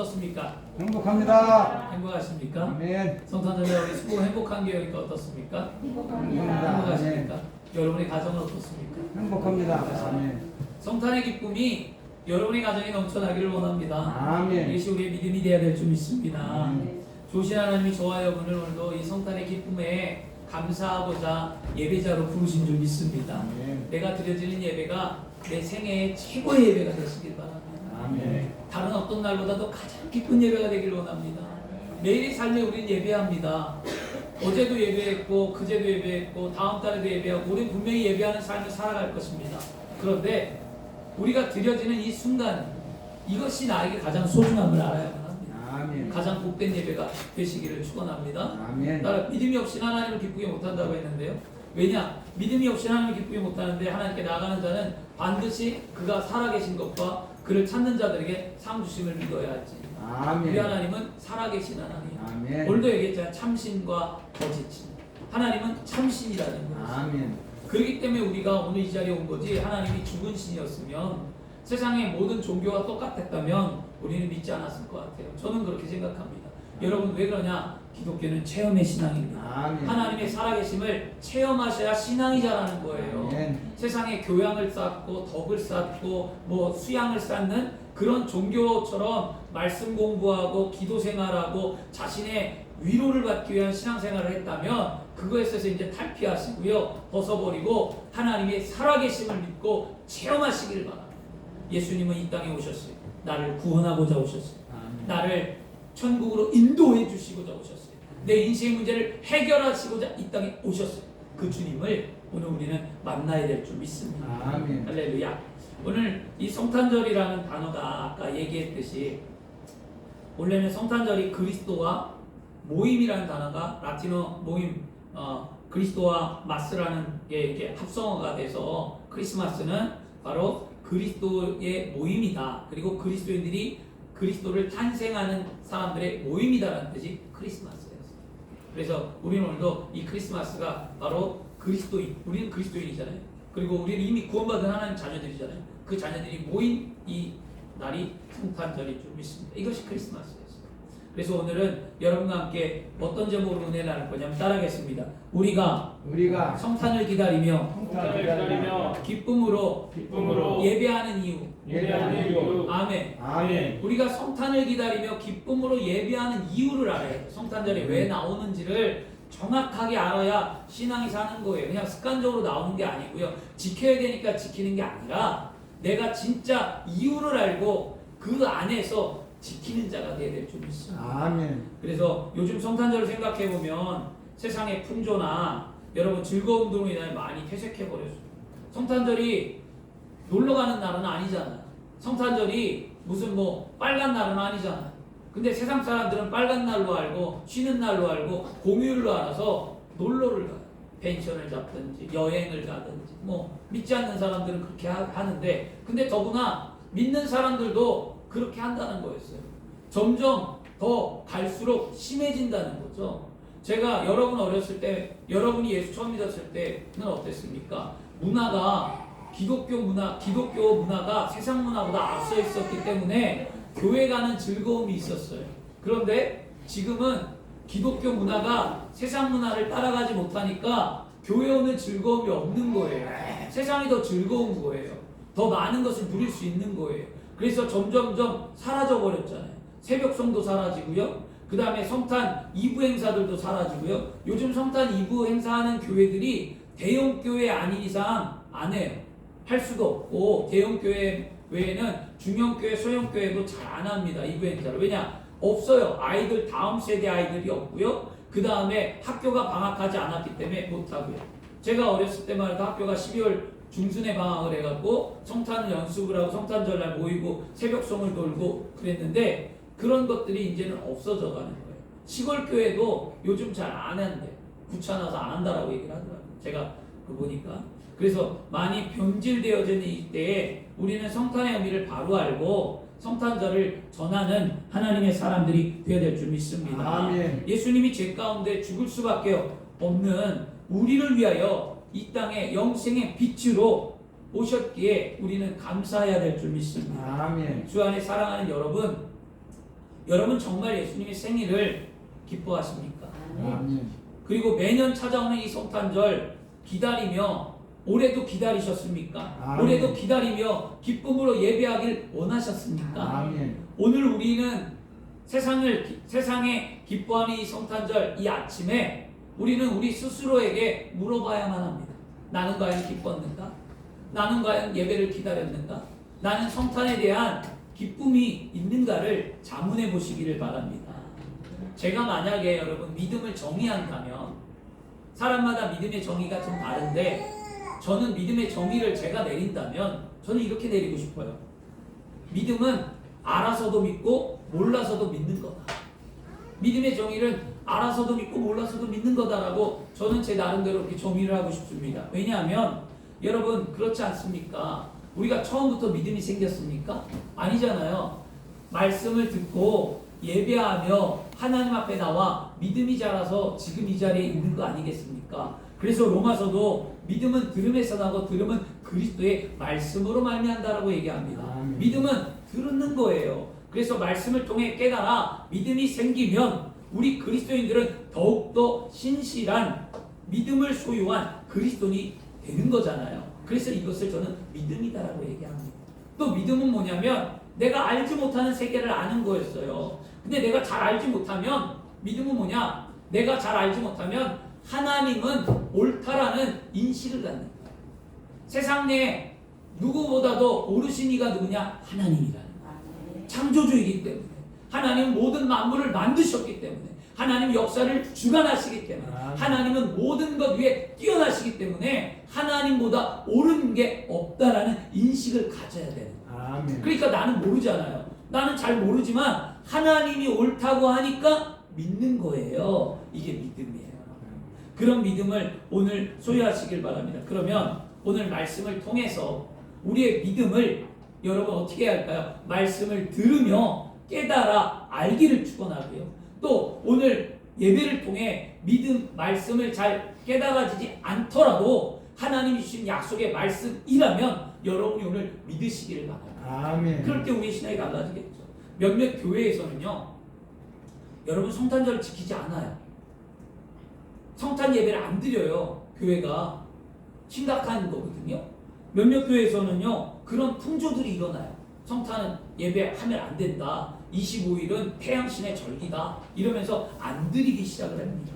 어떻습니까? 행복합니다. 행복하십니까? 아멘. 성탄절에 우리 수고 행복한 교회니까 어떻습니까? 행복합니다. 행복하십니까? 아멘. 여러분의 가정은 어떻습니까? 행복합니다. 아멘. 성탄의 기쁨이 여러분의 가정에 넘쳐나기를 원합니다. 아멘. 이것이 우리의 믿음이 되어야 될 줄 믿습니다. 아멘. 조신 하나님이 저와 여러분을 오늘도 이 성탄의 기쁨에 감사하고자 예배자로 부르신 줄 믿습니다. 아멘. 내가 드려지는 예배가 내 생애의 최고의 예배가 되시길 바랍니다. 아멘. 다른 어떤 날보다도 가장 기쁜 예배가 되길 원합니다. 매일의 삶에 우리는 예배합니다. 어제도 예배했고 그제도 예배했고 다음 달에도 예배하고 우리는 분명히 예배하는 삶을 살아갈 것입니다. 그런데 우리가 드려지는 이 순간 이것이 나에게 가장 소중함을 알아야만 합니다. 아멘. 가장 복된 예배가 되시기를 축원합니다. 아멘. 나는 믿음이 없이 하나님을 기쁘게 못한다고 했는데요. 왜냐? 믿음이 없이 하나님을 기쁘게 못하는데 하나님께 나가는 자는 반드시 그가 살아계신 것과 그를 찾는 자들에게 상 주심을 믿어야 하지. 아멘. 우리 하나님은 살아계신 하나님. 아멘. 오늘도 얘기했잖아요. 참신과 거짓신. 하나님은 참신이라는 거예요. 아멘. 그렇기 때문에 우리가 오늘 이 자리에 온 거지. 하나님이 죽은 신이었으면 세상의 모든 종교가 똑같았다면 우리는 믿지 않았을 것 같아요. 저는 그렇게 생각합니다. 여러분 왜 그러냐? 기독교는 체험의 신앙입니다. 아멘. 하나님의 살아계심을 체험하셔야 신앙이 자라는 거예요. 아멘. 세상에 교양을 쌓고 덕을 쌓고 뭐 수양을 쌓는 그런 종교처럼 말씀 공부하고 기도 생활하고 자신의 위로를 받기 위한 신앙생활을 했다면 그거에서 이제 탈피하시고요. 벗어버리고 하나님의 살아계심을 믿고 체험하시기를 바랍니다. 예수님은 이 땅에 오셨어요. 나를 구원하고자 오셨어요. 아멘. 나를 천국으로 인도해 주시고자 오셨어요. 내 인생의 문제를 해결하시고자 이 땅에 오셨어요. 그 주님을 오늘 우리는 만나야 될 줄 믿습니다. 아멘. 할렐루야. 오늘 이 성탄절이라는 단어가 아까 얘기했듯이 원래는 성탄절이 그리스도와 모임이라는 단어가 라틴어 모임 그리스도와 마스라는 게 이게 합성어가 돼서 크리스마스는 바로 그리스도의 모임이다. 그리고 그리스도인들이 그리스도를 탄생하는 사람들의 모임이다라는 뜻이 크리스마스였어요. 그래서 우리는 오늘도 이 크리스마스가 바로 그리스도인, 우리는 그리스도인이잖아요. 그리고 우리는 이미 구원받은 하나님 자녀들이잖아요. 그 자녀들이 모인 이 날이 성탄절인 줄 믿습니다. 이것이 크리스마스였어요. 그래서 오늘은 여러분과 함께 어떤 제목으로 은혜를 나눌 거냐면 따라하겠습니다. 우리가 성탄을 기다리며 기쁨으로 예배하는 이유. 아멘. 아멘. 우리가 성탄을 기다리며 기쁨으로 예배하는 이유를 알아야 돼요. 성탄절이 왜 나오는지를 정확하게 알아야 신앙이 사는 거예요. 그냥 습관적으로 나오는 게 아니고요. 지켜야 되니까 지키는 게 아니라 내가 진짜 이유를 알고 그 안에서 지키는 자가 되어야 될 줄 믿습니다. 아멘. 그래서 요즘 성탄절을 생각해 보면 세상의 풍조나 여러분 즐거움 등으로 인하여 많이 퇴색해 버렸어요. 성탄절이 놀러 가는 날은 아니잖아요. 성탄절이 무슨 뭐 빨간 날은 아니잖아요. 근데 세상 사람들은 빨간 날로 알고 쉬는 날로 알고 공휴일로 알아서 놀러를 가요. 펜션을 잡든지 여행을 가든지 뭐 믿지 않는 사람들은 그렇게 하는데 근데 더구나 믿는 사람들도 그렇게 한다는 거였어요. 점점 더 갈수록 심해진다는 거죠. 제가 여러분 어렸을 때 여러분이 예수 처음 믿었을 때는 어땠습니까? 문화가 기독교 문화가 세상 문화보다 앞서 있었기 때문에 교회 가는 즐거움이 있었어요. 그런데 지금은 기독교 문화가 세상 문화를 따라가지 못하니까 교회 오는 즐거움이 없는 거예요. 세상이 더 즐거운 거예요. 더 많은 것을 누릴 수 있는 거예요. 그래서 점점점 사라져 버렸잖아요. 새벽성도 사라지고요. 그 다음에 성탄 2부 행사들도 사라지고요. 요즘 성탄 2부 행사하는 교회들이 대형교회 아닌 이상 안 해요. 할 수도 없고 대형교회 외에는 중형교회, 소형교회도 잘 안 합니다. 2부 행사를. 왜냐? 없어요. 아이들 다음 세대 아이들이 없고요. 그 다음에 학교가 방학하지 않았기 때문에 못하고요. 제가 어렸을 때만 해도 학교가 12월 중순에 방학을 해갖고 성탄을 연습을 하고 성탄절날 모이고 새벽송을 돌고 그랬는데 그런 것들이 이제는 없어져 가는 거예요. 시골교회도 요즘 잘 안 한대. 귀찮아서 안 한다라고 얘기를 하더라고요. 제가 보니까. 그래서 많이 변질되어지는 이때에 우리는 성탄의 의미를 바로 알고 성탄절을 전하는 하나님의 사람들이 되어야 될 줄 믿습니다. 아멘. 예수님이 죄 가운데 죽을 수밖에 없는 우리를 위하여 이 땅에 영생의 빛으로 오셨기에 우리는 감사해야 될 줄 믿습니다. 아멘. 주 안에 사랑하는 여러분, 여러분 정말 예수님의 생일을 기뻐하십니까? 아멘. 그리고 매년 찾아오는 이 성탄절 기다리며 올해도 기다리셨습니까? 아멘. 올해도 기다리며 기쁨으로 예배하길 원하셨습니까? 아멘. 오늘 우리는 세상에 기뻐하는 이 성탄절 이 아침에 우리는 우리 스스로에게 물어봐야만 합니다. 나는 과연 기뻤는가? 나는 과연 예배를 기다렸는가? 나는 성탄에 대한 기쁨이 있는가를 자문해 보시기를 바랍니다. 제가 만약에 여러분 믿음을 정의한다면 사람마다 믿음의 정의가 좀 다른데 저는 믿음의 정의를 제가 내린다면 저는 이렇게 내리고 싶어요. 믿음은 알아서도 믿고 몰라서도 믿는 거다. 믿음의 정의를 알아서도 믿고 몰라서도 믿는 거다라고 저는 제 나름대로 이렇게 정의를 하고 싶습니다. 왜냐하면 여러분 그렇지 않습니까? 우리가 처음부터 믿음이 생겼습니까? 아니잖아요. 말씀을 듣고 예배하며 하나님 앞에 나와 믿음이 자라서 지금 이 자리에 있는 거 아니겠습니까? 그래서 로마서도 믿음은 들음에서 나고 들음은 그리스도의 말씀으로 말미암다라고 얘기합니다. 아멘. 믿음은 들은 거예요. 그래서 말씀을 통해 깨달아 믿음이 생기면 우리 그리스도인들은 더욱더 신실한 믿음을 소유한 그리스도인이 되는 거잖아요. 그래서 이것을 저는 믿음이다라고 얘기합니다. 또 믿음은 뭐냐면 내가 알지 못하는 세계를 아는 거였어요. 근데 내가 잘 알지 못하면 믿음은 뭐냐? 내가 잘 알지 못하면 하나님은 옳다라는 인식을 갖는 거예요. 세상 내에 누구보다도 오르신 이가 누구냐? 하나님이라는 거예요. 창조주이기 때문에 하나님은 모든 만물을 만드셨기 때문에 하나님 역사를 주관하시기 때문에 하나님은 모든 것 위에 뛰어나시기 때문에 하나님보다 옳은 게 없다라는 인식을 가져야 되는 거예요. 아멘. 그러니까 나는 모르잖아요. 나는 잘 모르지만 하나님이 옳다고 하니까 믿는 거예요. 이게 믿음이에요. 그런 믿음을 오늘 소유하시길 바랍니다. 그러면 오늘 말씀을 통해서 우리의 믿음을 여러분 어떻게 해야 할까요? 말씀을 들으며 깨달아 알기를 축원하고요. 또 오늘 예배를 통해 믿음 말씀을 잘 깨달아지지 않더라도 하나님이 주신 약속의 말씀이라면 여러분이 오늘 믿으시기를 바랍니다. 아멘. 그럴 때 우리의 신앙이 달라지겠죠. 몇몇 교회에서는요, 여러분 성탄절을 지키지 않아요. 성탄 예배를 안 드려요. 교회가 심각한 거거든요. 몇몇 교회에서는요 그런 풍조들이 일어나요. 성탄 예배하면 안 된다. 25일은 태양신의 절기다. 이러면서 안 드리기 시작을 합니다.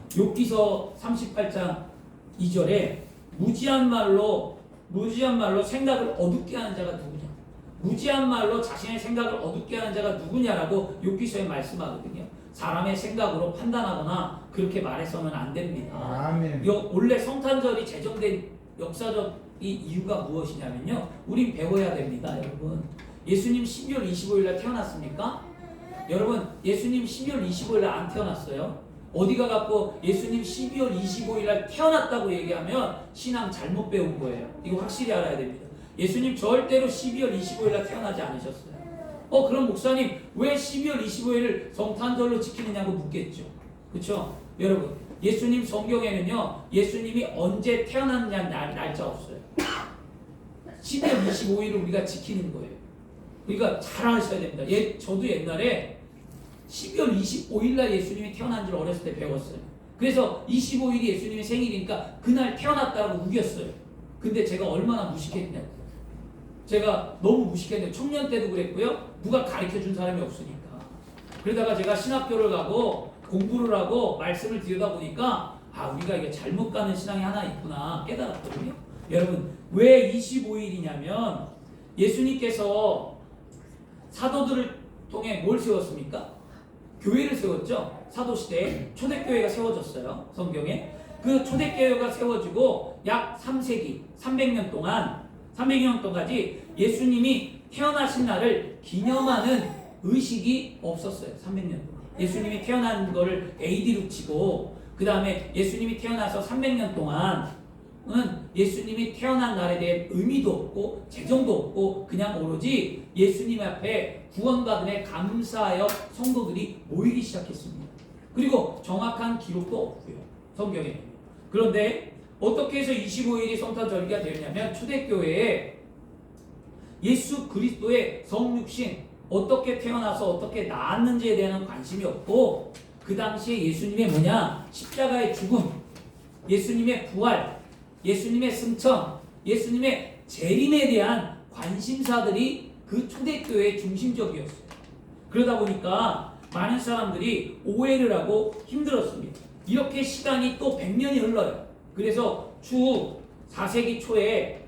욥기서 38장 2절에 무지한 말로 생각을 어둡게 하는 자가 누구냐? 무지한 말로 자신의 생각을 어둡게 하는 자가 누구냐라고 욥기서에 말씀하거든요. 사람의 생각으로 판단하거나 그렇게 말해서는 안 됩니다. 아멘. 원래 성탄절이 제정된 역사적 이유가 무엇이냐면요. 우린 배워야 됩니다, 여러분. 예수님 12월 25일 날 태어났습니까? 여러분, 예수님 12월 25일 날 안 태어났어요. 어디가 갖고 예수님 12월 25일 날 태어났다고 얘기하면 신앙 잘못 배운 거예요. 이거 확실히 알아야 됩니다. 예수님 절대로 12월 25일 날 태어나지 않으셨어요. 그럼 목사님 왜 12월 25일을 성탄절로 지키느냐고 묻겠죠. 그렇죠? 여러분, 예수님 성경에는요 예수님이 언제 태어났냐는 날짜 없어요. 12월 25일을 우리가 지키는 거예요. 그러니까 잘 아셔야 됩니다. 저도 옛날에 12월 25일 날 예수님이 태어난 줄 어렸을 때 배웠어요. 그래서 25일이 예수님의 생일이니까 그날 태어났다고 우겼어요. 근데 제가 얼마나 무식했냐고. 제가 너무 무식했는데 청년 때도 그랬고요. 누가 가르쳐준 사람이 없으니까. 그러다가 제가 신학교를 가고 공부를 하고 말씀을 들여다보니까 우리가 이게 잘못 가는 신앙이 하나 있구나 깨달았거든요. 여러분, 왜 25일이냐면 예수님께서 사도들을 통해 뭘 세웠습니까? 교회를 세웠죠. 사도시대에 초대교회가 세워졌어요. 성경에. 그 초대교회가 세워지고 약 3세기 300년 동안까지 예수님이 태어나신 날을 기념하는 의식이 없었어요. 300년 동안. 예수님이 태어난 거를 AD로 치고 그 다음에 예수님이 태어나서 300년 동안은 예수님이 태어난 날에 대해 의미도 없고 재정도 없고 그냥 오로지 예수님 앞에 구원받음에 감사하여 성도들이 모이기 시작했습니다. 그리고 정확한 기록도 없고요. 성경에. 그런데 어떻게 해서 25일이 성탄절기가 되었냐면 초대교회에 예수 그리스도의 성육신 어떻게 태어나서 어떻게 낳았는지에 대한 관심이 없고 그 당시에 예수님의 뭐냐? 십자가의 죽음, 예수님의 부활, 예수님의 승천, 예수님의 재림에 대한 관심사들이 그 초대교회의 중심적이었어요. 그러다 보니까 많은 사람들이 오해를 하고 힘들었습니다. 이렇게 시간이 또 100년이 흘러요. 그래서 추후 4세기 초에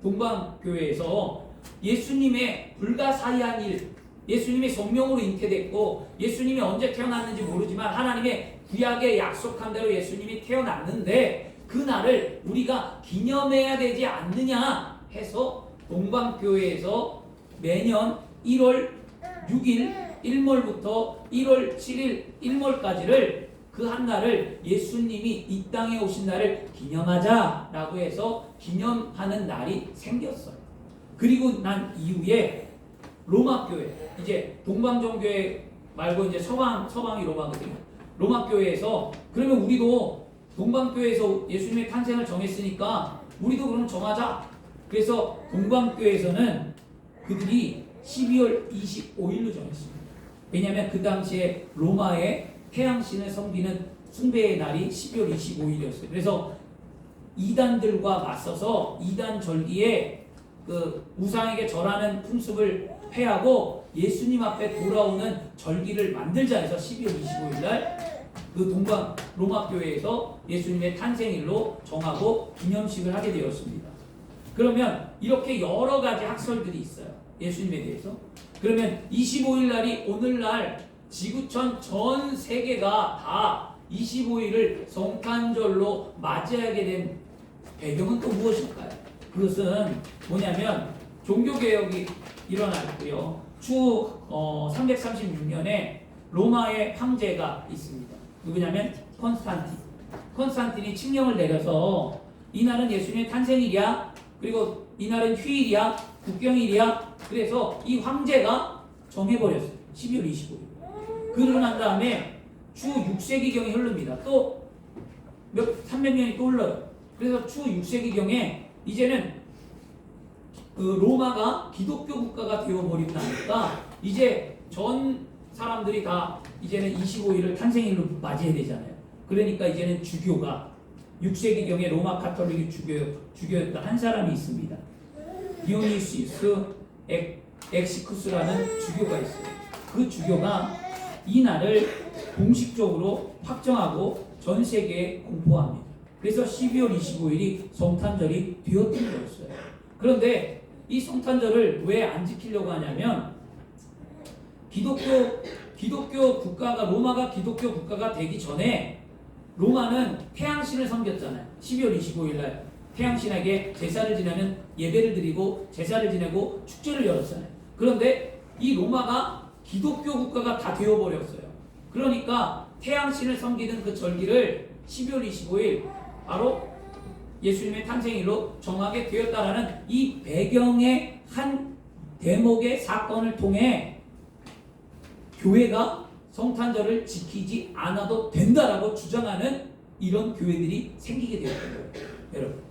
동방교회에서 예수님의 불가사의한 일, 예수님이 성령으로 잉태됐고 예수님이 언제 태어났는지 모르지만 하나님의 구약에 약속한 대로 예수님이 태어났는데 그 날을 우리가 기념해야 되지 않느냐 해서 동방교회에서 매년 1월 6일 일몰부터 1월 7일 일몰까지를 그 한 날을 예수님이 이 땅에 오신 날을 기념하자라고 해서 기념하는 날이 생겼어요. 그리고 난 이후에 로마교회, 이제 동방정교회 말고 이제 서방이 로마거든요. 로마교회에서 그러면 우리도 동방교회에서 예수님의 탄생을 정했으니까 우리도 그럼 정하자. 그래서 동방교회에서는 그들이 12월 25일로 정했습니다. 왜냐하면 그 당시에 로마의 태양신을 섬기는 숭배의 날이 12월 25일이었어요. 그래서 이단들과 맞서서 이단 절기에 그 우상에게 절하는 풍습을 폐하고 예수님 앞에 돌아오는 절기를 만들자 해서 12월 25일 날 그 동방 로마 교회에서 예수님의 탄생일로 정하고 기념식을 하게 되었습니다. 그러면 이렇게 여러 가지 학설들이 있어요. 예수님에 대해서. 그러면 25일 날이 오늘날 지구촌 전 세계가 다 25일을 성탄절로 맞이하게 된 배경은 또 무엇일까요? 그것은 뭐냐면 종교개혁이 일어났고요. 추후 336년에 로마의 황제가 있습니다. 누구냐면 컨스탄틴이 칙령을 내려서 이날은 예수님의 탄생일이야. 그리고 이날은 휴일이야. 국경일이야. 그래서 이 황제가 정해버렸어요. 12월 25일. 그러고 난 다음에 추후 6세기경이 흐릅니다. 또 300년이 또 흘러요. 그래서 추후 6세기경에 이제는 그 로마가 기독교 국가가 되어버리고 나니까 이제 전 사람들이 다 이제는 25일을 탄생일로 맞이해야 되잖아요. 그러니까 이제는 주교가 6세기경에 로마 카톨릭이 주교였던 한 사람이 있습니다. 디오니시우스 엑시쿠스라는 주교가 있어요. 그 주교가 이 날을 공식적으로 확정하고 전 세계에 공포합니다. 그래서 12월 25일이 성탄절이 되었던 거였어요. 그런데 이 성탄절을 왜 안 지키려고 하냐면 기독교 국가가 로마가 기독교 국가가 되기 전에 로마는 태양신을 섬겼잖아요. 12월 25일 날 태양신에게 제사를 지내는 예배를 드리고 제사를 지내고 축제를 열었잖아요. 그런데 이 로마가 기독교 국가가 다 되어버렸어요. 그러니까 태양신을 섬기는 그 절기를 12월 25일 바로 예수님의 탄생일로 정하게 되었다라는 이 배경의 한 대목의 사건을 통해 교회가 성탄절을 지키지 않아도 된다라고 주장하는 이런 교회들이 생기게 되었던 거예요. 여러분.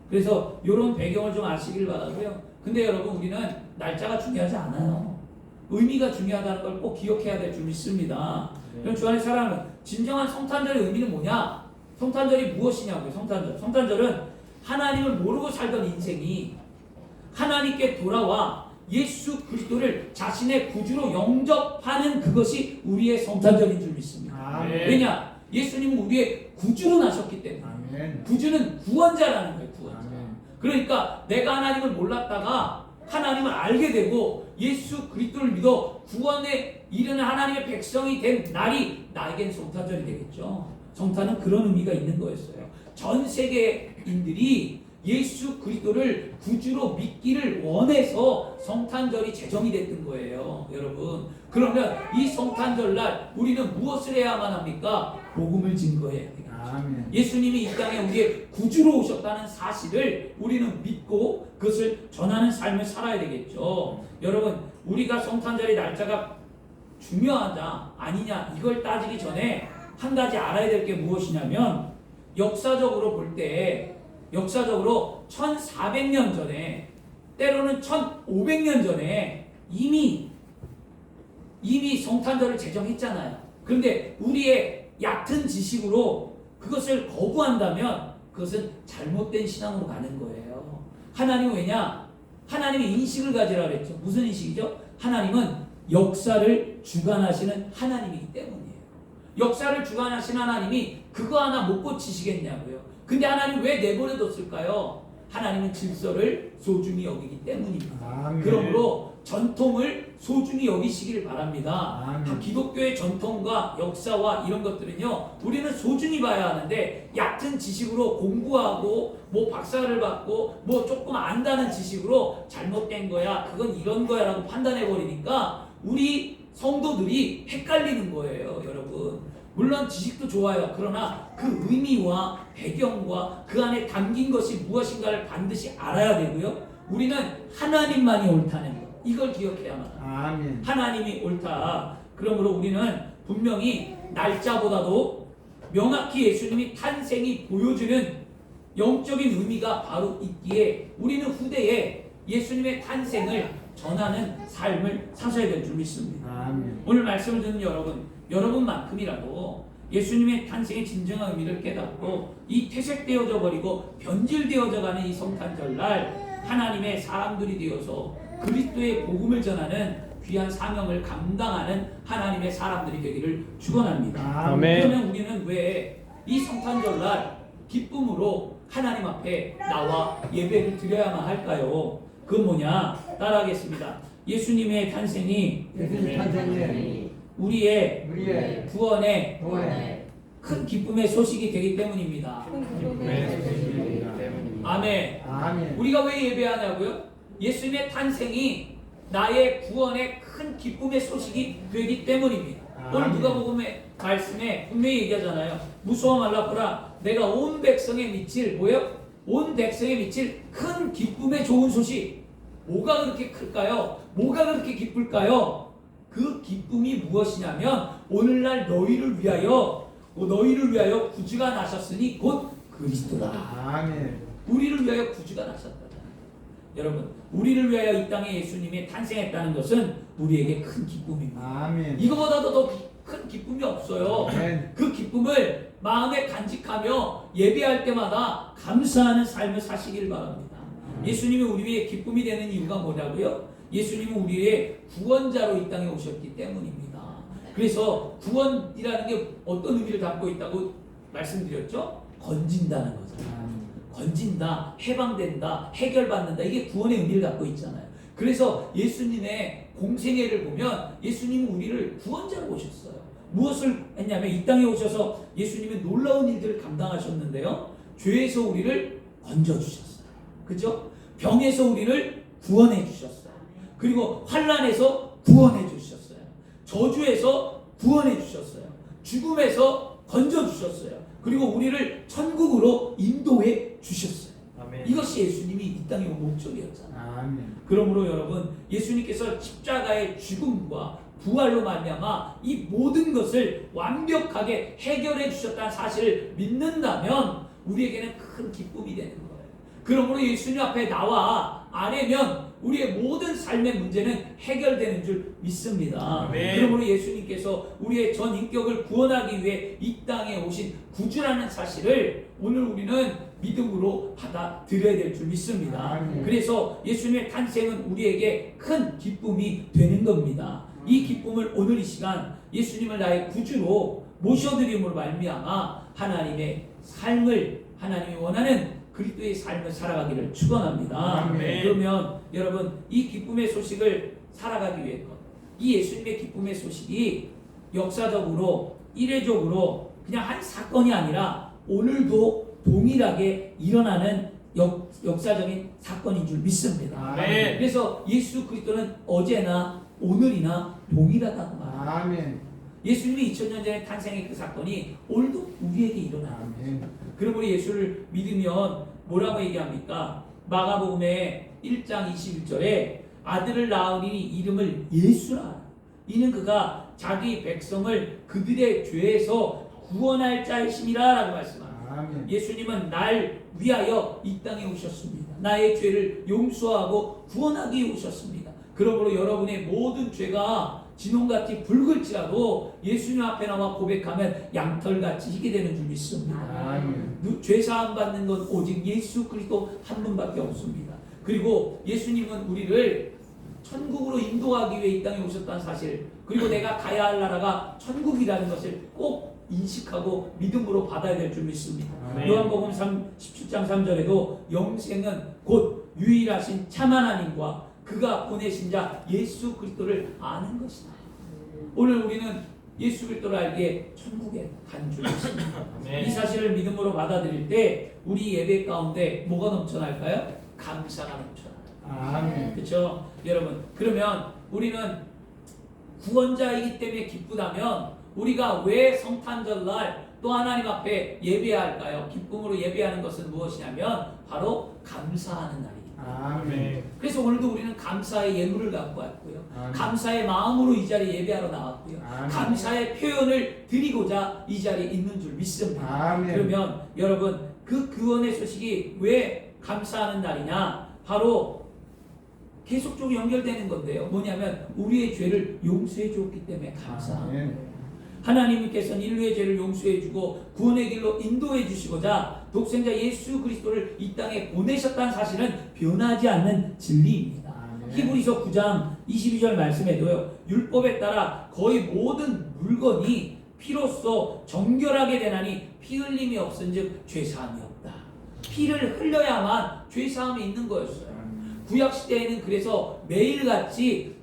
그래서 이런 배경을 좀 아시길 바라고요. 근데 여러분 우리는 날짜가 중요하지 않아요. 의미가 중요하다는 걸 꼭 기억해야 될 줄 믿습니다. 그럼 주 안에 사랑하는 진정한 성탄절의 의미는 뭐냐? 성탄절이 무엇이냐고요. 성탄절은 하나님을 모르고 살던 인생이 하나님께 돌아와 예수 그리스도를 자신의 구주로 영접하는 그것이 우리의 성탄절인 줄 믿습니다. 아멘. 왜냐? 예수님은 우리의 구주로 나셨기 때문에. 아멘. 구주는 구원자라는 거예요. 구원자. 아멘. 그러니까 내가 하나님을 몰랐다가 하나님을 알게 되고 예수 그리스도를 믿어 구원에 이르는 하나님의 백성이 된 날이 나에겐 성탄절이 되겠죠. 성탄은 그런 의미가 있는 거였어요. 전 세계인들이 예수 그리스도를 구주로 믿기를 원해서 성탄절이 제정이 됐던 거예요. 여러분. 그러면 이 성탄절 날 우리는 무엇을 해야만 합니까? 복음을 증거해야 돼요. 아멘. 예수님이 이 땅에 우리의 구주로 오셨다는 사실을 우리는 믿고 그것을 전하는 삶을 살아야 되겠죠. 여러분, 우리가 성탄절의 날짜가 중요하다 아니냐 이걸 따지기 전에 한 가지 알아야 될 게 무엇이냐면 역사적으로 볼 때 1400년 전에 때로는 1500년 전에 이미 성탄절을 제정했잖아요. 그런데 우리의 얕은 지식으로 그것을 거부한다면 그것은 잘못된 신앙으로 가는 거예요. 하나님은 왜냐? 하나님의 인식을 가지라 그랬죠. 무슨 인식이죠? 하나님은 역사를 주관하시는 하나님이기 때문이에요. 역사를 주관하시는 하나님이 그거 하나 못 고치시겠냐고요. 근데 하나님 왜 내버려뒀을까요? 하나님은 질서를 소중히 여기기 때문입니다. 아멘. 그러므로 전통을 소중히 여기시기를 바랍니다. 아멘. 기독교의 전통과 역사와 이런 것들은요, 우리는 소중히 봐야 하는데 얕은 지식으로 공부하고 뭐 박사를 받고 뭐 조금 안다는 지식으로 잘못된 거야, 그건 이런 거야라고 판단해 버리니까 우리 성도들이 헷갈리는 거예요, 여러분. 물론 지식도 좋아요. 그러나 그 의미와 배경과 그 안에 담긴 것이 무엇인가를 반드시 알아야 되고요. 우리는 하나님만이 옳다는 것, 이걸 기억해야만 합니다. 아멘. 하나님이 옳다. 그러므로 우리는 분명히 날짜보다도 명확히 예수님이 탄생이 보여주는 영적인 의미가 바로 있기에 우리는 후대에 예수님의 탄생을 전하는 삶을 사셔야 될 줄 믿습니다. 아멘. 오늘 말씀을 듣는 여러분만큼이라도 예수님의 탄생의 진정한 의미를 깨닫고 이 퇴색되어져 버리고 변질되어져 가는 이 성탄절날 하나님의 사람들이 되어서 그리스도의 복음을 전하는 귀한 사명을 감당하는 하나님의 사람들이 되기를 축원합니다. 아멘. 그러면 우리는 왜 이 성탄절날 기쁨으로 하나님 앞에 나와 예배를 드려야만 할까요? 그건 뭐냐? 따라하겠습니다. 예수님의 탄생이 예수님 탄생에 우리의 우리의 구원의 구원의 큰 기쁨의 소식이 되기 때문입니다. 아멘. 아멘. 우리가 왜 예배하냐고요? 예수님의 탄생이 나의 구원의 큰 기쁨의 소식이 되기 때문입니다. 오늘 아멘. 누가복음의 말씀에 분명히 얘기하잖아요. 무서워 말라보라, 내가 온 백성에 미칠 뭐요? 온 백성에 미칠 큰 기쁨의 좋은 소식. 뭐가 그렇게 클까요? 뭐가 그렇게 기쁠까요? 그 기쁨이 무엇이냐면 오늘날 너희를 위하여 구주가 나셨으니 곧 그리스도다. 아멘. 우리를 위하여 구주가 나셨다. 여러분, 우리를 위하여 이 땅에 예수님이 탄생했다는 것은 우리에게 큰 기쁨입니다. 아멘. 이거보다도 더 큰 기쁨이 없어요. 아멘. 그 기쁨을 마음에 간직하며 예배할 때마다 감사하는 삶을 사시길 바랍니다. 예수님이 우리 위해 기쁨이 되는 이유가 뭐냐고요? 예수님은 우리의 구원자로 이 땅에 오셨기 때문입니다. 그래서 구원이라는 게 어떤 의미를 담고 있다고 말씀드렸죠? 건진다는 거잖아요. 건진다, 해방된다, 해결받는다, 이게 구원의 의미를 갖고 있잖아요. 그래서 예수님의 공생애를 보면 예수님은 우리를 구원자로 오셨어요. 무엇을 했냐면 이 땅에 오셔서 예수님은 놀라운 일들을 감당하셨는데요, 죄에서 우리를 건져주셨어요. 그죠? 병에서 우리를 구원해 주셨어요. 그리고 환난에서 구원해 주셨어요. 저주에서 구원해 주셨어요. 죽음에서 건져 주셨어요. 그리고 우리를 천국으로 인도해 주셨어요. 아멘. 이것이 예수님이 이 땅에 온 목적이었잖아요. 아멘. 그러므로 여러분, 예수님께서 십자가의 죽음과 부활로 말미암아 이 모든 것을 완벽하게 해결해 주셨다는 사실을 믿는다면 우리에게는 큰 기쁨이 되는 거예요. 그러므로 예수님 앞에 나와 아뢰면 우리의 모든 삶의 문제는 해결되는 줄 믿습니다. 아멘. 그러므로 예수님께서 우리의 전 인격을 구원하기 위해 이 땅에 오신 구주라는 사실을 오늘 우리는 믿음으로 받아들여야 될 줄 믿습니다. 아멘. 그래서 예수님의 탄생은 우리에게 큰 기쁨이 되는 겁니다. 이 기쁨을 오늘 이 시간 예수님을 나의 구주로 모셔드림으로 말미암아 하나님의 삶을, 하나님이 원하는 그리스도의 삶을 살아가기를 축원합니다. 아멘. 그러면 여러분, 이 기쁨의 소식을 살아가기 위해 이 예수님의 기쁨의 소식이 역사적으로 이례적으로 그냥 한 사건이 아니라 오늘도 동일하게 일어나는 역사적인 사건인 줄 믿습니다. 아멘. 그래서 예수 그리스도는 어제나 오늘이나 동일하다고 말합니다. 아멘. 예수님이 2000년 전에 탄생의 그 사건이 오늘도 우리에게 일어납니다. 아멘. 그러므로 예수를 믿으면 뭐라고 얘기합니까? 마가복음의 1장 21절에 아들을 낳으니 이름을 예수라. 이는 그가 자기 백성을 그들의 죄에서 구원할 자이심이라 라고 말씀합니다. 아멘. 예수님은 날 위하여 이 땅에 오셨습니다. 나의 죄를 용서하고 구원하기 위해 오셨습니다. 그러므로 여러분의 모든 죄가 진홍같이 붉을지라도 예수님 앞에 나와 고백하면 양털같이 희게 되는 줄 믿습니다. 아멘. 죄사함 받는 건 오직 예수 그리스도 한 분밖에 없습니다. 그리고 예수님은 우리를 천국으로 인도하기 위해 이 땅에 오셨다는 사실, 그리고 내가 가야 할 나라가 천국이라는 것을 꼭 인식하고 믿음으로 받아야 될 줄 믿습니다. 아멘. 요한복음 17장 3절에도 영생은 곧 유일하신 참 하나님과 그가 보내신 자 예수 그리스도를 아는 것이다. 오늘 우리는 예수 그리스도를 알기에 천국에 간 줄 믿습니다. 아멘. 이 사실을 믿음으로 받아들일 때 우리 예배 가운데 뭐가 넘쳐날까요? 감사가 넘쳐나요. 아멘. 그렇죠? 여러분, 그러면 우리는 구원자이기 때문에 기쁘다면 우리가 왜 성탄절날 또 하나님 앞에 예배할까요? 기쁨으로 예배하는 것은 무엇이냐면 바로 감사하는 날입니다. 아멘. 그래서 오늘도 우리는 감사의 예물을 갖고 왔고요. 아멘. 감사의 마음으로 이 자리에 예배하러 나왔고요. 아멘. 감사의 표현을 드리고자 이 자리에 있는 줄 믿습니다. 아멘. 그러면 여러분, 그 구원의 소식이 왜 감사하는 날이냐? 바로 계속적으로 연결되는 건데요. 뭐냐면 우리의 죄를 용서해 주었기 때문에 감사합니다. 아멘. 하나님께서는 인류의 죄를 용서해 주고 구원의 길로 인도해 주시고자 독생자 예수 그리스도를 이 땅에 보내셨다는 사실은 변하지 않는 진리입니다. 아멘. 히브리서 9장 22절 말씀에도요. 율법에 따라 거의 모든 물건이 피로써 정결하게 되나니 피 흘림이 없은즉 죄 사함이 없다. 피를 흘려야만 죄 사함이 있는 거였어요. 구약 시대에는 그래서 매일같이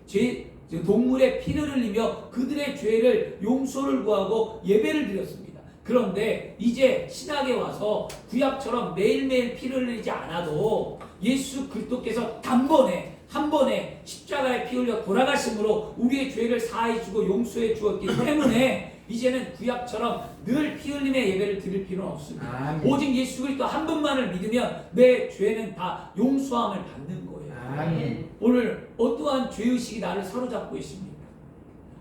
동물의 피를 흘리며 그들의 죄를 용서를 구하고 예배를 드렸습니다. 그런데 이제 신약에 와서 구약처럼 매일매일 피를 흘리지 않아도 예수 그리스도께서 한 번에 십자가에 피 흘려 돌아가심으로 우리의 죄를 사해 주고 용서해 주었기 때문에 이제는 구약처럼 늘 피 흘림의 예배를 드릴 필요는 없습니다. 아멘. 오직 예수 그리스도 한 분만을 믿으면 내 죄는 다 용서함을 받는 거예요. 아멘. 오늘 어떠한 죄의식이 나를 사로잡고 있습니까?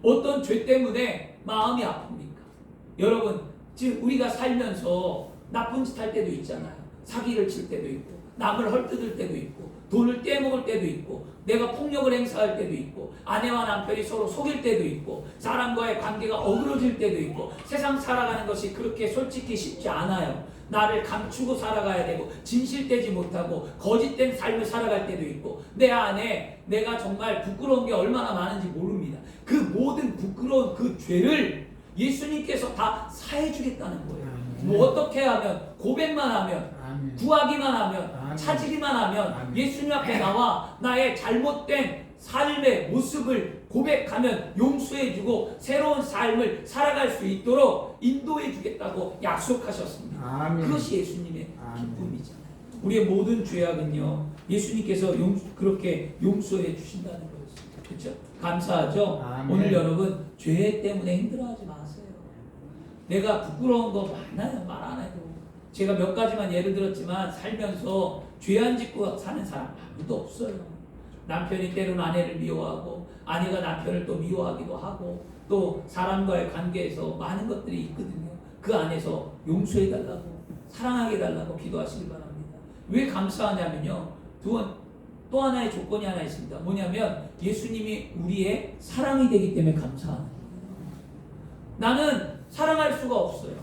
어떤 죄 때문에 마음이 아픕니까? 여러분, 지금 우리가 살면서 나쁜 짓 할 때도 있잖아요. 사기를 칠 때도 있고, 남을 헐뜯을 때도 있고, 돈을 떼먹을 때도 있고, 내가 폭력을 행사할 때도 있고, 아내와 남편이 서로 속일 때도 있고, 사람과의 관계가 어그러질 때도 있고, 세상 살아가는 것이 그렇게 솔직히 쉽지 않아요. 나를 감추고 살아가야 되고, 진실되지 못하고 거짓된 삶을 살아갈 때도 있고, 내 안에 내가 정말 부끄러운 게 얼마나 많은지 모릅니다. 그 모든 부끄러운 그 죄를 예수님께서 다 사해주겠다는 거예요. 뭐 어떻게 하면, 고백만 하면, 아멘. 구하기만 하면, 아멘. 찾으기만 하면, 아멘. 예수님 앞에 나와 나의 잘못된 삶의 모습을 고백하면 용서해주고 새로운 삶을 살아갈 수 있도록 인도해주겠다고 약속하셨습니다. 아멘. 그것이 예수님의 아멘. 기쁨이잖아요. 우리의 모든 죄악은요, 예수님께서 그렇게 용서해 주신다는 거였습니다. 그렇죠? 감사하죠? 아멘. 오늘 여러분, 죄 때문에 힘들어하지 마세요. 내가 부끄러운 거 많아요. 말 안 해도. 제가 몇 가지만 예를 들었지만 살면서 죄 안 짓고 사는 사람 아무도 없어요. 남편이 때로는 아내를 미워하고, 아내가 남편을 또 미워하기도 하고, 또 사람과의 관계에서 많은 것들이 있거든요. 그 안에서 용서해달라고, 사랑하게 달라고 기도하시기 바랍니다. 왜 감사하냐면요, 또 하나의 조건이 하나 있습니다. 뭐냐면 예수님이 우리의 사랑이 되기 때문에 감사하는 거예요. 나는 사랑할 수가 없어요.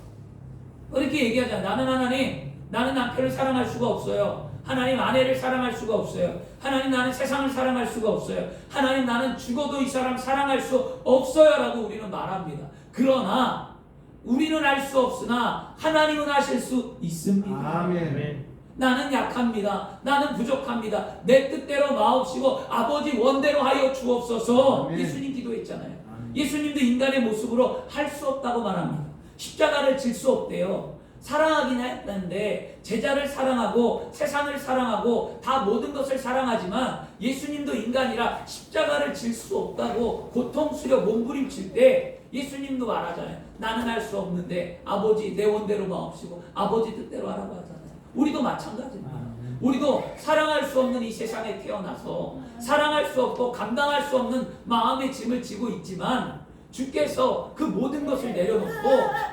그렇게 얘기하잖아요. 나는 하나님, 나는 남편을 사랑할 수가 없어요. 하나님, 아내를 사랑할 수가 없어요. 하나님, 나는 세상을 사랑할 수가 없어요. 하나님, 나는 죽어도 이 사람 사랑할 수 없어요 라고 우리는 말합니다. 그러나 우리는 알 수 없으나 하나님은 하실 수 있습니다. 아멘. 나는 약합니다. 나는 부족합니다. 내 뜻대로 마옵시고 아버지 원대로 하여 주옵소서. 아멘. 예수님 기도했잖아요. 아멘. 예수님도 인간의 모습으로 할 수 없다고 말합니다. 십자가를 질 수 없대요. 사랑하긴 했는데 제자를 사랑하고 세상을 사랑하고 다 모든 것을 사랑하지만 예수님도 인간이라 십자가를 질 수 없다고 고통스려 몸부림칠 때 예수님도 말하잖아요. 나는 할 수 없는데 아버지 내 원대로 마옵시고 아버지 뜻대로 하라고 하잖아요. 우리도 마찬가지입니다. 우리도 사랑할 수 없는 이 세상에 태어나서 사랑할 수 없고 감당할 수 없는 마음의 짐을 지고 있지만 주께서 그 모든 것을 내려놓고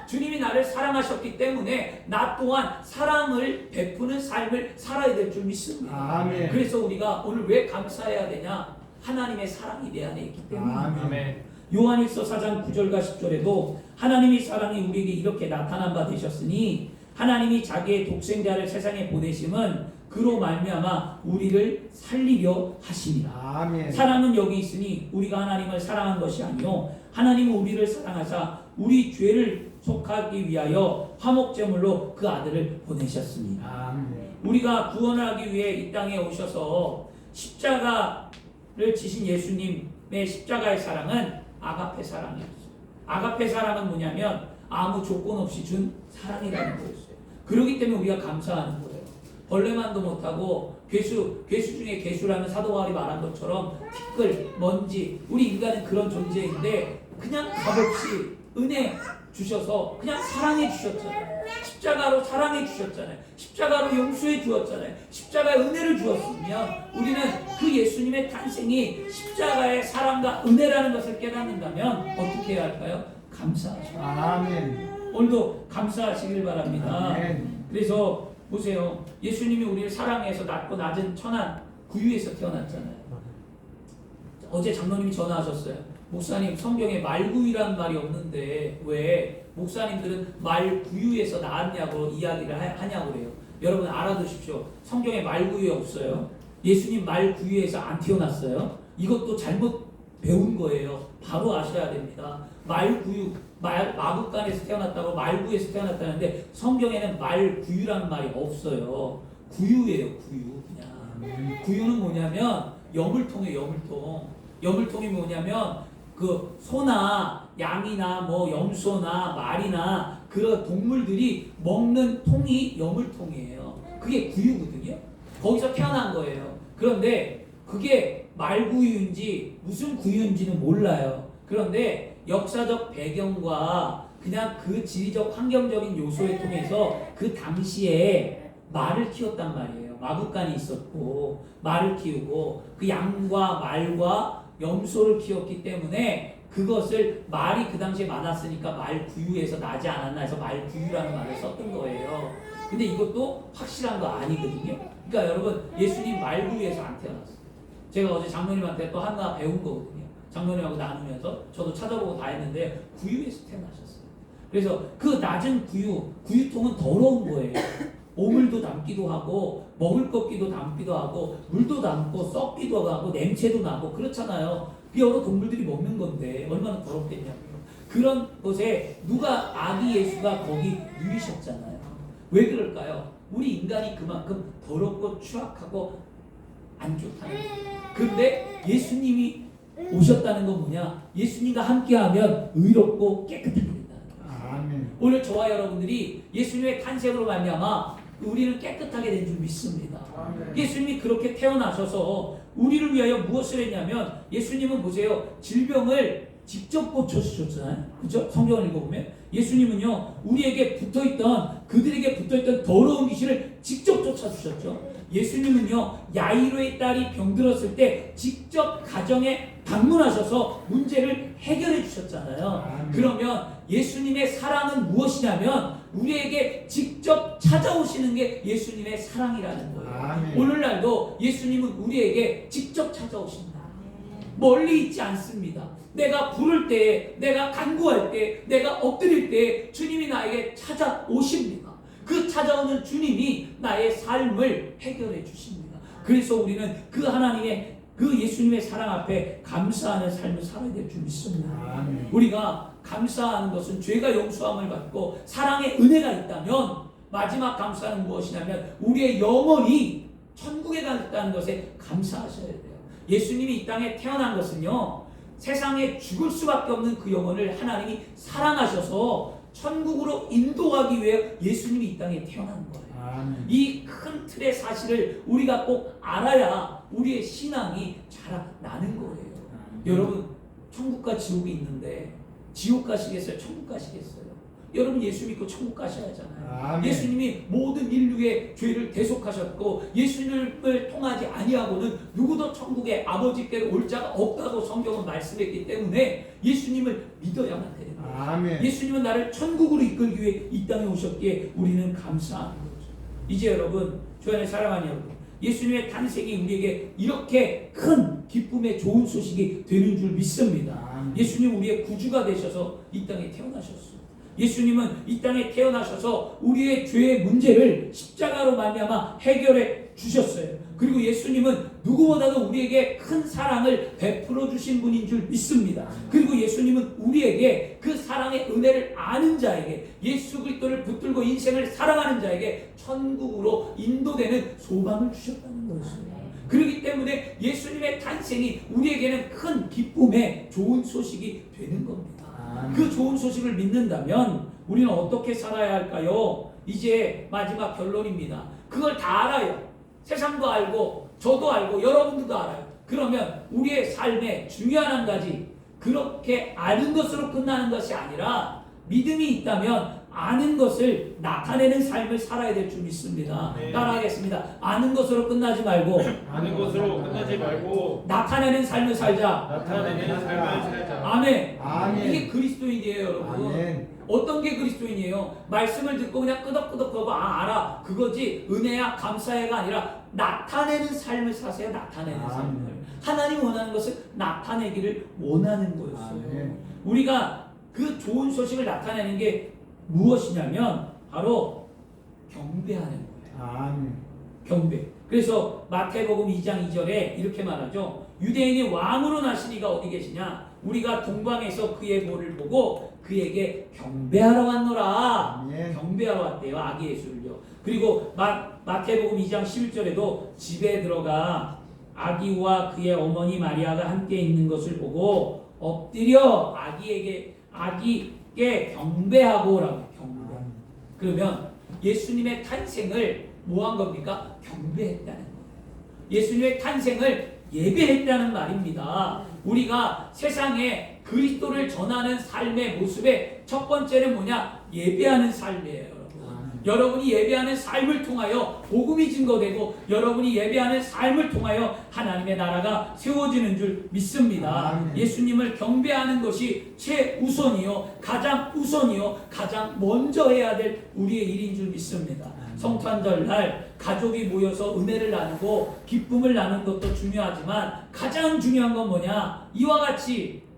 주님이 나를 사랑하셨기 때문에 나 또한 사랑을 베푸는 삶을 살아야 될 줄 믿습니다. 아멘. 그래서 우리가 오늘 왜 감사해야 되냐? 하나님의 사랑이 내 안에 있기 때문입니다. 아멘. 요한일서 4장 9절과 10절에도 하나님이 사랑이 우리에게 이렇게 나타난 바 되셨으니 하나님이 자기의 독생자를 세상에 보내심은 그로 말미암아 우리를 살리려 하심이라. 아멘. 사랑은 여기 있으니 우리가 하나님을 사랑한 것이 아니요 하나님은 우리를 사랑하사 우리 죄를 속하기 위하여 화목제물로 그 아들을 보내셨습니다. 아멘. 우리가 구원을 하기 위해 이 땅에 오셔서 십자가를 지신 예수님의 십자가의 사랑은 아가페 사랑이었어요. 아가페 사랑은 뭐냐면 아무 조건 없이 준 사랑이라는 거였어요. 그렇기 때문에 우리가 감사하는 거예요. 벌레만도 못하고 괴수 중에 괴수라는 사도 바울이 말한 것처럼 티끌, 먼지, 우리 인간은 그런 존재인데 그냥 값없이 은혜 주셔서 그냥 사랑해 주셨잖아요. 십자가로 사랑해 주셨잖아요. 십자가로 용서해 주었잖아요. 십자가의 은혜를 주었으면 우리는 그 예수님의 탄생이 십자가의 사랑과 은혜라는 것을 깨닫는다면 어떻게 해야 할까요? 감사하셔. 아멘. 오늘도 감사하시길 바랍니다. 아멘. 그래서 보세요. 예수님이 우리를 사랑해서 낮고 낮은 천한 구유에서 태어났잖아요. 어제 장로님이 전화하셨어요. 목사님, 성경에 말구유라는 말이 없는데 왜 목사님들은 말구유에서 나왔냐고 이야기를 하냐고 그래요. 여러분 알아두십시오. 성경에 말구유 없어요. 예수님 말구유에서 안 태어났어요. 이것도 잘못 배운 거예요. 바로 아셔야 됩니다. 말구유, 마국간에서 태어났다고 말구에서 태어났다는데 성경에는 말구유라는 말이 없어요. 구유예요, 구유. 그냥. 구유는 뭐냐면 여물통이에요, 여물통. 여물통이 뭐냐면 그 소나 양이나 뭐 염소나 말이나 그런 동물들이 먹는 통이 여물통이에요. 그게 구유거든요. 거기서 태어난 거예요. 그런데 그게 말구유인지 무슨 구유인지는 몰라요. 그런데 역사적 배경과 그냥 그 지리적 환경적인 요소에 통해서 그 당시에 말을 키웠단 말이에요. 마국간이 있었고 말을 키우고 그 양과 말과 염소를 키웠기 때문에 그것을 말이 그 당시에 많았으니까 말구유에서 나지 않았나 해서 말구유라는 말을 썼던 거예요. 근데 이것도 확실한 거 아니거든요. 그러니까 여러분 예수님 말구유에서 안 태어났어요. 제가 어제 장로님한테 또 하나 배운 거거든요. 장로님하고 나누면서 저도 찾아보고 다 했는데 구유에서 태어나셨어요. 그래서 그 낮은 구유통은 더러운 거예요. 오물도 담기도 하고 먹을 것기도 담기도 하고 물도 담고 썩기도 하고 냄새도 나고 그렇잖아요. 그 여러 동물들이 먹는 건데 얼마나 더럽겠냐고요. 그런 곳에 누가 아기 예수가 거기 누이셨잖아요. 왜 그럴까요? 우리 인간이 그만큼 더럽고 추악하고 안 좋다는 거예요. 그런데 예수님이 오셨다는 건 뭐냐? 예수님과 함께하면 의롭고 깨끗하게 된다는 거예요. 아멘. 오늘 저와 여러분들이 예수님의 탄생으로 말미암아 우리는 깨끗하게 된 줄 믿습니다. 아멘. 예수님이 그렇게 태어나셔서 우리를 위하여 무엇을 했냐면 예수님은 보세요. 질병을 직접 고쳐주셨잖아요. 그죠? 성경을 읽어보면 예수님은요 우리에게 붙어있던 그들에게 붙어있던 더러운 귀신을 직접 쫓아주셨죠. 예수님은요 야이로의 딸이 병들었을 때 직접 가정에 방문하셔서 문제를 해결해 주셨잖아요. 아멘. 그러면 예수님의 사랑은 무엇이냐면 우리에게 직접 찾아오시는 게 예수님의 사랑이라는 거예요. 아멘. 오늘날도 예수님은 우리에게 직접 찾아오신다. 멀리 있지 않습니다. 내가 부를 때, 내가 간구할 때, 내가 엎드릴 때 주님이 나에게 찾아오십니다. 그 찾아오는 주님이 나의 삶을 해결해 주십니다. 그래서 우리는 그 하나님의 그 예수님의 사랑 앞에 감사하는 삶을 살아야 될 줄 믿습니다. 아멘. 우리가 감사하는 것은 죄가 용서함을 받고 사랑의 은혜가 있다면 마지막 감사는 무엇이냐면 우리의 영혼이 천국에 갔다는 것에 감사하셔야 돼요. 예수님이 이 땅에 태어난 것은요 세상에 죽을 수밖에 없는 그 영혼을 하나님이 사랑하셔서 천국으로 인도하기 위해 예수님이 이 땅에 태어난 거예요. 아멘. 이 큰 틀의 사실을 우리가 꼭 알아야 우리의 신앙이 자라나는 거예요. 여러분 천국과 지옥이 있는데 지옥 가시겠어요? 천국 가시겠어요? 여러분 예수 믿고 천국 가셔야 하잖아요. 아멘. 예수님이 모든 인류의 죄를 대속하셨고 예수님을 통하지 아니하고는 누구도 천국에 아버지께로 올 자가 없다고 성경은 말씀했기 때문에 예수님을 믿어야만 되는 거예요. 아멘. 예수님은 나를 천국으로 이끌기 위해 이 땅에 오셨기에 우리는 감사하는 거죠. 이제 여러분, 주 안에 사랑하는 여러분, 예수님의 탄생이 우리에게 이렇게 큰 기쁨의 좋은 소식이 되는 줄 믿습니다. 아멘. 예수님 우리의 구주가 되셔서 이 땅에 태어나셨어요. 예수님은 이 땅에 태어나셔서 우리의 죄의 문제를 십자가로 말미암아 해결해 주셨어요. 그리고 예수님은 누구보다도 우리에게 큰 사랑을 베풀어 주신 분인 줄 믿습니다. 그리고 예수님은 우리에게 그 사랑의 은혜를 아는 자에게, 예수 그리스도를 붙들고 인생을 사랑하는 자에게 천국으로 인도되는 소망을 주셨다는 것이에요. 그렇기 때문에 예수님의 탄생이 우리에게는 큰 기쁨의 좋은 소식이 되는 겁니다. 그 좋은 소식을 믿는다면 우리는 어떻게 살아야 할까요? 이제 마지막 결론입니다. 그걸 다 알아요. 세상도 알고 저도 알고 여러분들도 알아요. 그러면 우리의 삶에 중요한 한 가지, 그렇게 아는 것으로 끝나는 것이 아니라 믿음이 있다면 아는 것을 나타내는 삶을 살아야 될 줄 믿습니다. 네. 따라하겠습니다. 아는 것으로 끝나지 말고 아는 것으로 끝나지 말고 나타내는 삶을 살자. 나타내는 삶을 살자. 아멘. 아멘. 이게 그리스도인이에요, 여러분. 아멘. 어떤 게 그리스도인이에요? 말씀을 듣고 그냥 끄덕끄덕하고 알아, 그거지 은혜야 감사해가 아니라 나타내는 삶을 사세요. 나타내는 아멘. 삶을. 하나님 원하는 것을 나타내기를 원하는 거였어요. 아멘. 우리가 그 좋은 소식을 나타내는 게 무엇이냐면 바로 경배하는 거예요. 아멘. 경배. 그래서 마태복음 2장 2절에 이렇게 말하죠. 유대인이 왕으로 나신 이가 어디 계시냐? 우리가 동방에서 그의 볼을 보고 그에게 경배하러 왔노라. 아멘. 경배하러 왔대요. 아기 예수를요. 그리고 마태복음 2장 11절에도 집에 들어가 아기와 그의 어머니 마리아가 함께 있는 것을 보고 엎드려 아기께 경배하고라고. 경배. 그러면 예수님의 탄생을 뭐 한 겁니까? 경배했다는 거예요. 예수님의 탄생을 예배했다는 말입니다. 우리가 세상에 그리스도를 전하는 삶의 모습의 첫 번째는 뭐냐? 예배하는 삶이에요, 여러분. 여러분이 예배하는 삶을 통하여 복음이 증거되고 여러분이 예배하는 삶을 통하여 하나님의 나라가 세워지는 줄 믿습니다. 아멘. 예수님을 경배하는 것이 최우선이요, 가장 우선이요, 가장 먼저 해야 될 우리의 일인 줄 믿습니다. 성탄절 날 가족이 모여서 은혜를 나누고 기쁨을 나누는 것도 중요하지만 가장 중요한 건 뭐냐?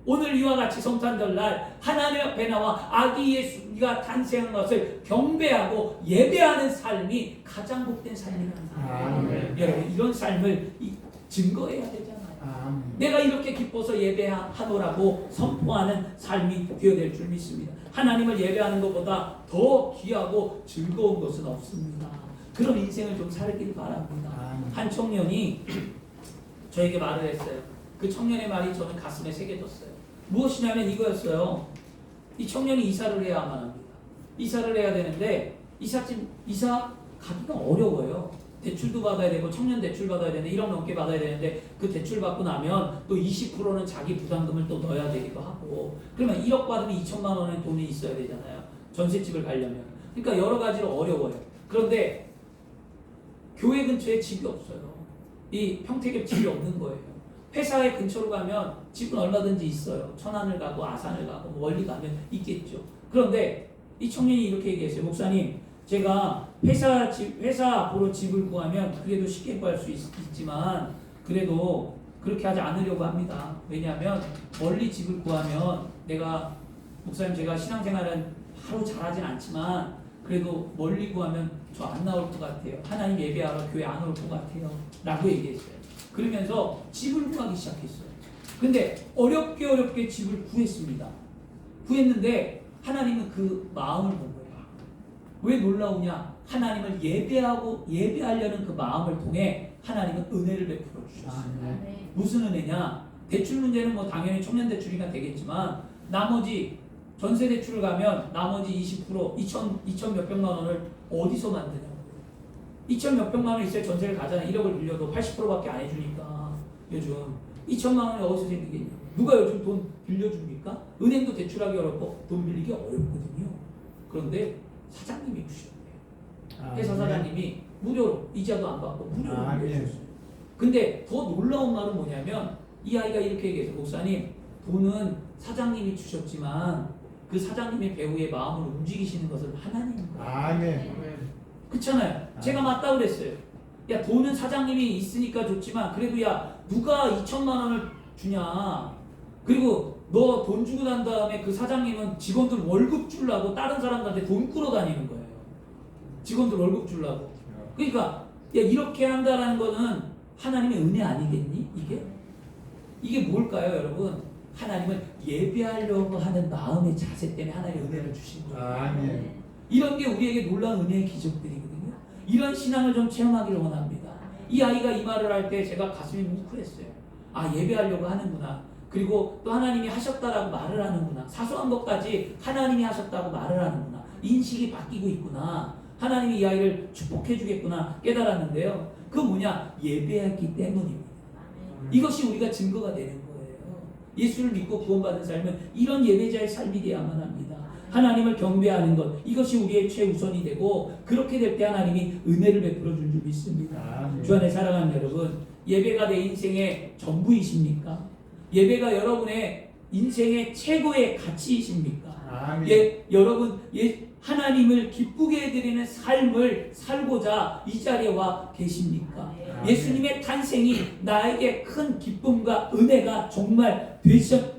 오늘 이와 같이 성탄절 날 하나님 앞에 나와 아기 예수가 탄생한 것을 경배하고 예배하는 삶이 가장 복된 삶이라는 거예요. 여러분, 이런 삶을 증거해야 되잖아요. 내가 이렇게 기뻐서 예배하노라고 선포하는 삶이 되어야 될 줄 믿습니다. 하나님을 예배하는 것보다 더 귀하고 즐거운 것은 없습니다. 그런 인생을 좀 살기를 바랍니다. 한 청년이 저에게 말을 했어요. 그 청년의 말이 저는 가슴에 새겨졌어요. 무엇이냐면 이거였어요. 이 청년이 이사를 해야만 합니다. 이사를 해야 되는데 이사 가기가 어려워요. 대출도 받아야 되고 청년 대출 받아야 되는데 1억 넘게 받아야 되는데 그 대출 받고 나면 또 20%는 자기 부담금을 또 넣어야 되기도 하고, 그러면 1억 받으면 2천만 원의 돈이 있어야 되잖아요. 전셋집을 가려면. 그러니까 여러 가지로 어려워요. 그런데 교회 근처에 집이 없어요. 이 평택에 집이 없는 거예요. 회사의 근처로 가면 집은 얼마든지 있어요. 천안을 가고 아산을 가고 멀리 가면 있겠죠. 그런데 이 청년이 이렇게 얘기했어요. 목사님, 제가 회사 앞으로 집을 구하면 그래도 쉽게 구할 수 있지만 그래도 그렇게 하지 않으려고 합니다. 왜냐하면 멀리 집을 구하면 목사님 제가 신앙생활은 하루 잘하진 않지만 그래도 멀리 구하면 저 안 나올 것 같아요. 하나님 예배하러 교회 안 올 것 같아요. 라고 얘기했어요. 그러면서 집을 구하기 시작했어요. 근데 어렵게 집을 구했습니다. 구했는데 하나님은 그 마음을 본 거예요. 왜 놀라우냐? 하나님을 예배하려는 그 마음을 통해 하나님은 은혜를 베풀어 주셨어요. 무슨 은혜냐? 대출 문제는 뭐 당연히 청년 대출이나 되겠지만 나머지 전세 대출을 가면 나머지 20% 2천 몇백만 원을 어디서 만드냐고. 2천 몇백만 원 있어야 전세를 가잖아. 1억을 빌려도 80%밖에 안 해주니까 요즘 2천만 원이 어디서 생기겠냐? 누가 요즘 돈 빌려줍니까? 은행도 대출하기 어렵고 돈 빌리기 어렵거든요. 그런데 사장님이 주셨대요. 회사 사장님이 무료로 이자도 안 받고 무료로 빌려줬어요. 근데 더 놀라운 말은 뭐냐면 이 아이가 이렇게 얘기해서 목사님, 돈은 사장님이 주셨지만 그 사장님의 배우의 마음을 움직이시는 것은 하나님인 거예요. 아멘. 그렇잖아요. 제가 맞다고 그랬어요. 야 돈은 사장님이 있으니까 좋지만 그래도 야 누가 2천만 원을 주냐. 그리고 너 돈 주고 난 다음에 그 사장님은 직원들 월급 주려고 다른 사람들한테 돈 끌어다니는 거예요. 직원들 월급 주려고. 그러니까 야 이렇게 한다라는 거는 하나님의 은혜 아니겠니? 이게 뭘까요 여러분? 하나님은 예배하려고 하는 마음의 자세 때문에 하나님의 은혜를 주신 거예요. 아멘. 이런 게 우리에게 놀라운 은혜의 기적들이거든요. 이런 신앙을 좀 체험하기를 원합니다. 이 아이가 이 말을 할 때 제가 가슴이 뭉클했어요. 아 예배하려고 하는구나. 그리고 또 하나님이 하셨다라고 말을 하는구나. 사소한 것까지 하나님이 하셨다고 말을 하는구나. 인식이 바뀌고 있구나. 하나님이 이 아이를 축복해 주겠구나 깨달았는데요. 그 뭐냐? 예배했기 때문입니다. 이것이 우리가 증거가 되는 거예요. 예수를 믿고 구원받은 삶은 이런 예배자의 삶이 되어야만 합니다. 하나님을 경배하는 것, 이것이 우리의 최우선이 되고 그렇게 될 때 하나님이 은혜를 베풀어 줄 줄 믿습니다. 아멘. 주 안에 사랑하는 여러분, 예배가 내 인생의 전부이십니까? 예배가 여러분의 인생의 최고의 가치이십니까? 아멘. 여러분 하나님을 기쁘게 해드리는 삶을 살고자 이 자리에 와 계십니까? 아멘. 예수님의 탄생이 나에게 큰 기쁨과 은혜가 정말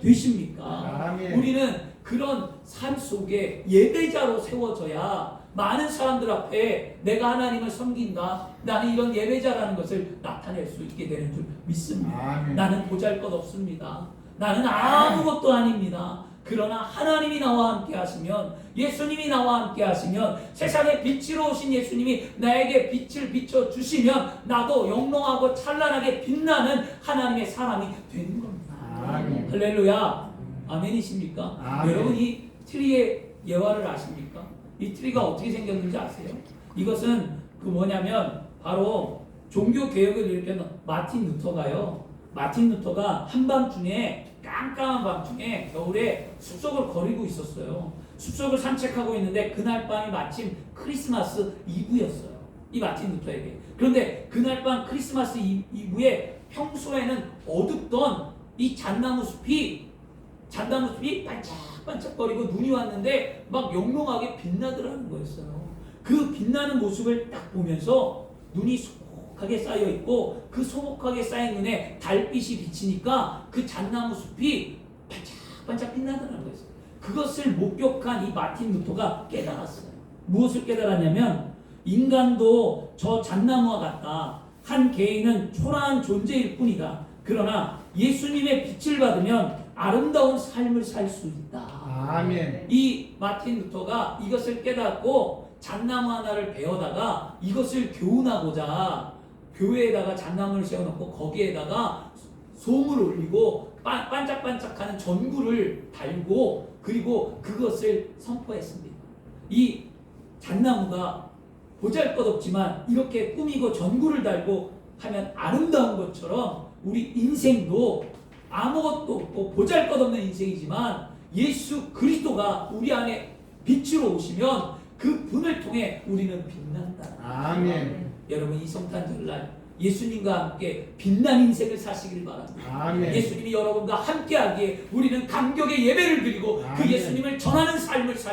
되십니까? 아멘. 우리는 그런 삶 속에 예배자로 세워져야 많은 사람들 앞에 내가 하나님을 섬긴다, 나는 이런 예배자라는 것을 나타낼 수 있게 되는 줄 믿습니다. 아멘. 나는 보잘것없습니다. 나는 아무것도 아닙니다. 그러나 하나님이 나와 함께 하시면, 예수님이 나와 함께 하시면, 세상에 빛으로 오신 예수님이 나에게 빛을 비춰주시면 나도 영롱하고 찬란하게 빛나는 하나님의 사람이 되는 겁니다. 아멘. 할렐루야. 아멘이십니까? 아멘. 여러분 이 트리의 예화를 아십니까? 이 트리가 어떻게 생겼는지 아세요? 이것은 그 뭐냐면 바로 종교 개혁을 일으켰던 마틴 루터가요. 마틴 루터가 한밤중에 깜깜한 밤중에 겨울에 숲속을 거리고 있었어요. 숲속을 산책하고 있는데 그날 밤이 마침 크리스마스 이브였어요. 이 마틴 루터에게. 그런데 그날 밤 크리스마스 이브에 평소에는 어둡던 이 잣나무 숲이 반짝반짝거리고 눈이 왔는데 막 영롱하게 빛나더라는 거였어요. 그 빛나는 모습을 딱 보면서 눈이 소복하게 쌓여 있고 그 소복하게 쌓인 눈에 달빛이 비치니까 그 잣나무 숲이 반짝반짝 빛나더라는 거였어요. 그것을 목격한 이 마틴 루터가 깨달았어요. 무엇을 깨달았냐면 인간도 저 잣나무와 같다. 한 개인은 초라한 존재일 뿐이다. 그러나 예수님의 빛을 받으면 아름다운 삶을 살 수 있다. 아멘. 이 마틴 루터가 이것을 깨닫고 잣나무 하나를 베어다가 이것을 교훈하고자 교회에다가 잣나무를 세워놓고 거기에다가 솜을 올리고 반짝반짝하는 전구를 달고 그리고 그것을 선포했습니다. 이 잣나무가 보잘것없지만 이렇게 꾸미고 전구를 달고 하면 아름다운 것처럼 우리 인생도 아무것도 없고 보잘것없는 인생이지만 예수 그리스도가 우리 안에 빛으로 오시면 그 분을 통해 우리는 빛난다. 아멘. 여러분 이 성탄절날 예수님과 함께 빛난 인생을 사시길 바랍니다. 아멘. 예수님이 여러분과 함께하기에 우리는 감격의 예배를 드리고 그 아멘. 예수님을 전하는 삶을 살